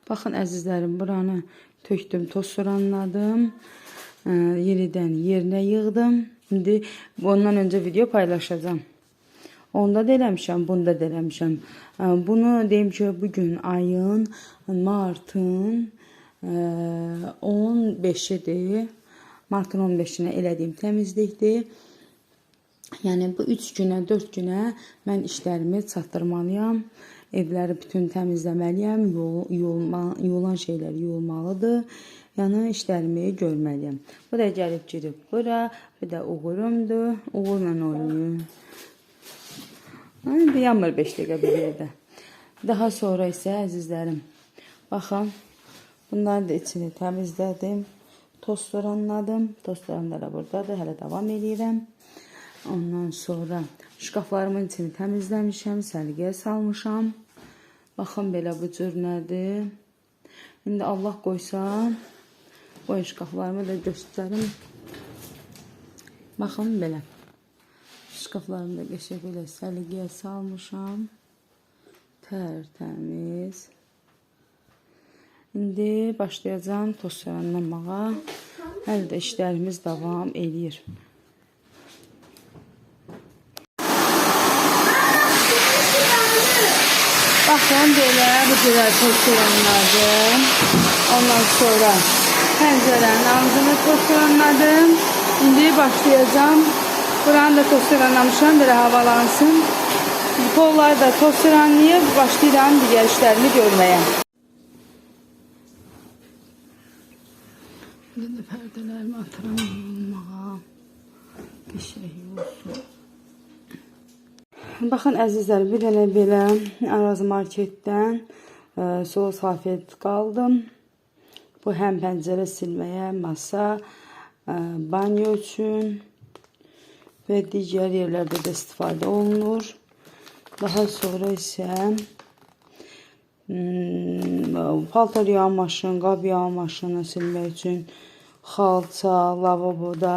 Baxın əzizlərim, buranı tökdüm, toz soranladım. Yenidən yerinə yığdım. İndi ondan öncə video paylaşacağım. Onda da eləmişəm, bunda da eləmişəm. Bunu deyim ki, bugün ayın, martın 15-idir. Martın 15-inə elədiyim təmizlikdir. Yəni bu 3 günə, 4 günə mən işlərimi çatdırmalıyam. Evləri bütün təmizləməliyəm. Yulan şeylər yuyulmalıdır. Yəni işlərimi görməliyəm. Bu da gəlib girib bura. Bir də uğurumdur. Uğurla oynayım. Yanmır 5 dəqiqə bir yerdə. Daha sonra isə əzizlərim, baxın, bunları da içini təmizlədim. Toz soranladım. Toz soranlara buradadır. Hələ davam edirəm. Ondan sonra şkaflarımın içini təmizləmişəm. Səliqəyə salmışam. Baxın, belə bu cür nədir. İndi Allah qoysa, qoy şkaflarımı da göstərim. Baxın, belə. Şkaflarımı da qəşəng belə səliqəyə salmışam. Tərtəmiz. İndi başlayacağım toz soranlamağa. Hələ də işlərimiz davam edir. Baxın, belə bu cürə toz soranladım. Ondan sonra pəncərənin ağzını toz soranladım. İndi başlayacağım. Buranı da toz soranlamışam, belə havalansın. Polları da toz soranlayıb başlayacağım digər işlərimi görməyə. Burada da pərdələrimi atıram yuyulmağa. Qəşəng olsun. Baxın əzizlər, bir dənə belə Araz marketdən sol salfet qaldım. Bu həm pəncərə silməyə, masa, banyo üçün və digər yerlərdə də istifadə olunur. Daha sonra isə paltar yağan maşın, qab yağan maşını silmək üçün, xalça, lavaboda,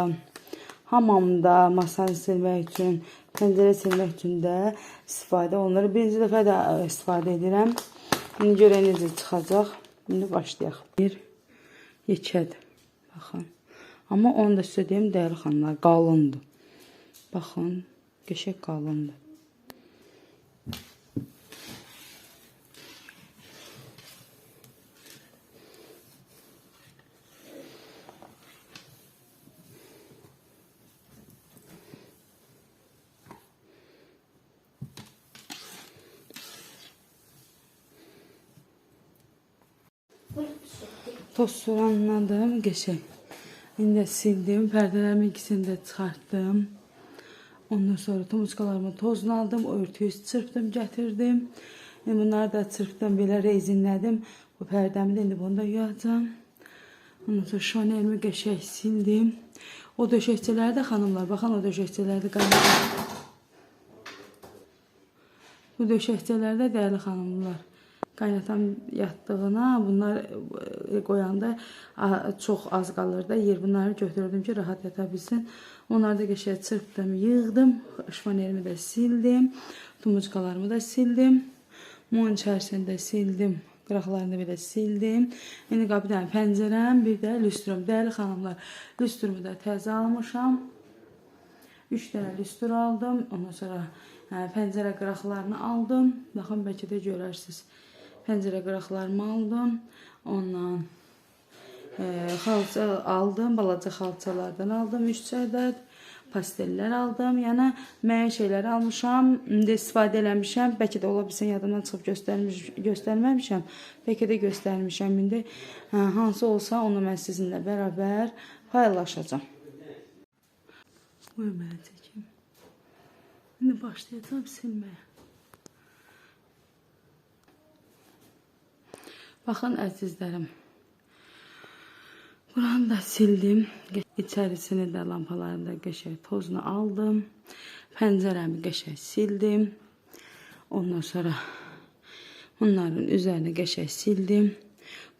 hamamda masanı silmək üçün, pəncərə silmək üçün də istifadə olunur. Birinci dəfə də istifadə edirəm. İndi görək necə çıxacaq. İndi başlayaq. Bir yekədir. Baxın. Amma onu da sizə deyim, dəyərli xanımlar, qalındır. Baxın, qəşəng qalındır. Toz soranladım, qəşəng. İndi sildim, pərdələrimin ikisini də çıxartdım. Ondan sonra tumuçkalarımı tozladım, örtüyü çırpdım, gətirdim. Bunları da çırpdım, belə rezinlədim. Bu pərdəmi də indi bunu da yuyacağım. Ondan sonra şanelimi qəşəng sildim. O döşəkçələri də xanımlar, baxın o döşəkçələri də qaynadım. Bu döşəkçələri də dəyərli xanımlar. Qaynatan yatdığına bunlar qoyanda çox az qalır da yer. Bunları götürdüm ki, rahat yata bilsin. Onları da qəşəng çırpdım, yığdım. Şvanerimi də sildim. Tumuçkalarımı da sildim. Mumun içərisini də sildim. Qıraqlarını da belə sildim. İndi bir dənə pəncərəm, bir də lüstrum. Dəyərli xanımlar, lüstrumu da təzə almışam. 3 dənə lüstr aldım. Ondan sonra pəncərə qıraqlarını aldım. Baxın, bəlkə də görərsiniz. Pəncərə qıraqlarımı aldım. Ondan xalça aldım. Balaca xalçalardan aldım 3 ədəd. Pastellər aldım. Yəni, müəyyən şeyləri almışam. İndi istifadə eləmişəm. Bəlkə də ola bilsin, yadımdan çıxıb göstərməmişəm. Bəlkə də göstərmişəm. İndi hansı olsa, onu mən sizinlə bərabər paylaşacağım. Buyur, mənə çəkim. İndi başlayacağım silməyə. Baxın əzizlərim, buranı da sildim, içərisini də lampalarını da qəşəng tozunu aldım, pəncərəmi qəşəng sildim, ondan sonra bunların üzərini qəşəng sildim,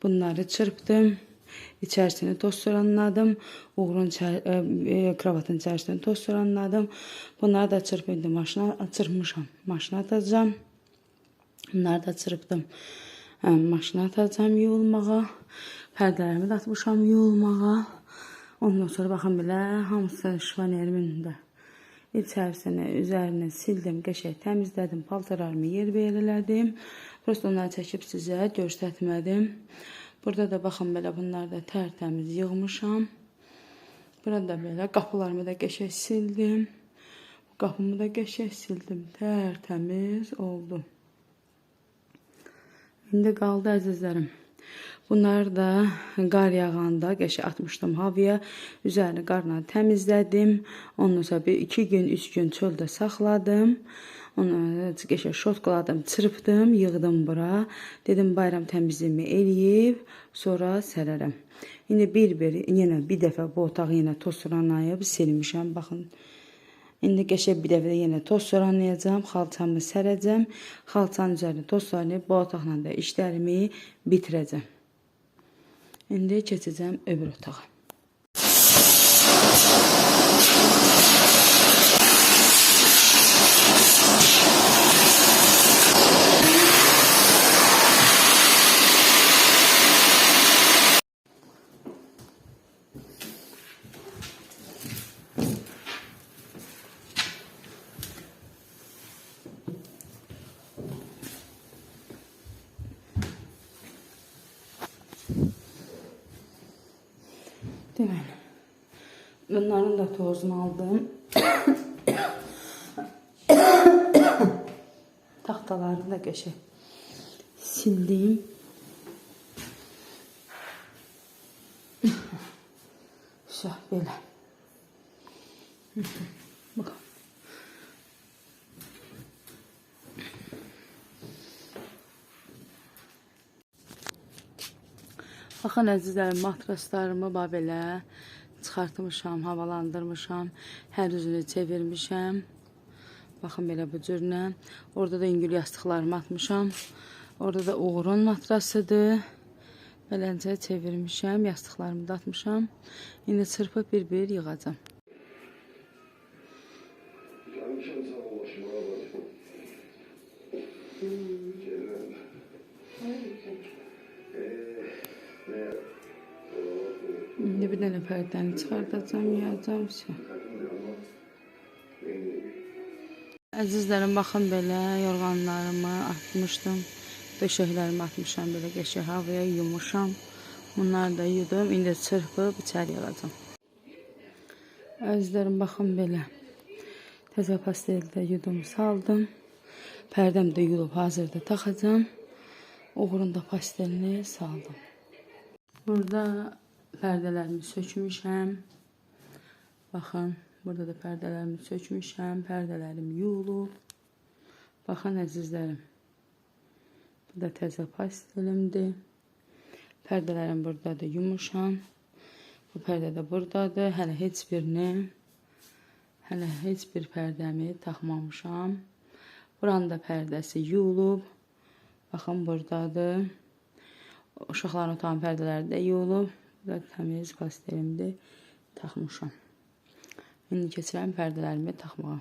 bunları çırpdım, içərisini toz soranladım, Uğurun kravatın içərisini toz soranladım, bunları da çırpmışam, maşına atacağım, bunları da çırpdım. Maşına atacağım yuyulmağa. Pərdələrimi də atmışam yuyulmağa. Ondan sonra baxın belə hamısı şifonerimin də içərisini, üzərini sildim, qəşəng təmizlədim, paltarlarımı yer belirlədim. Prosta onları çəkib sizə göstərmədim. Burada da baxın belə bunları da tərtəmiz yığmışam. Burada belə qapılarımı da qəşəng sildim. Qapımı da qəşəng sildim, tərtəmiz oldu. İndi qaldı əzizlərim. Bunları da qar yağanda qəşəng atmışdım havaya. Üzərini qarla təmizlədim. Ondan sonra 2 gün, 3 gün çöldə saxladım. Onu qəşəng şotkaladım, çırpdım, yığdım bura. Dedim bayram təmizliyimi eləyib, sonra sərərəm. İndi yenə bir dəfə bu otağı yenə toz suranlayıb silmişəm. Baxın. İndi qəşəng bir dəfə də yenə toz suranlayacağım, xalçamı sərəcəm. Xalçanın üzərini toz suranlayıb bu otaqla da işlərimi bitirəcəm. İndi keçəcəm öbür otağa. Deməli, bunların da tozunu aldım. Taxtalarını da qəşəng sildim. Belə. Baxın. Baxın əzizlərim, matraslarımı belə çıxartmışam, havalandırmışam, hər üzünü çevirmişəm. Baxın belə bu cürlə. Orada da yüngül yastıqlarımı atmışam. Orada da Uğur'un matrasıdır. Beləcə çevirmişəm, yastıqlarımı da atmışam. İndi çırpıb bir-bir yığacam. İndi bir dənə pərdəni çıxardacam, yığacam. Əzizlərim, baxın belə yorğanlarımı atmışdım. Döşəklərimi atmışam, belə qəşəng havaya yumuşam. Bunları da yudum, indi çırpıb içəri yığacam. Əzizlərim, baxın belə. Təzə pasteldə yudum saldım. Pərdəm də yulub hazırda taxacam. Uğur'un da pastelini saldım. Burada pərdələrimi sökmüşəm. Baxın, burada da pərdələrimi sökmüşəm. Pərdələrim yuyulub. Baxın əzizlərim. Bu da təzə pastelimdir. Pərdələrim buradadır, yumuşam. Bu pərdə də buradadır. Hələ heç bir pərdəmi taxmamışam. Buranın da pərdəsi yuyulub. Baxın, buradadır. Uşaqların otağın pərdələri də yuyulub. Bu da təmiz pastelimdir. Taxmışam. İndi keçirəm pərdələrimi taxmağa.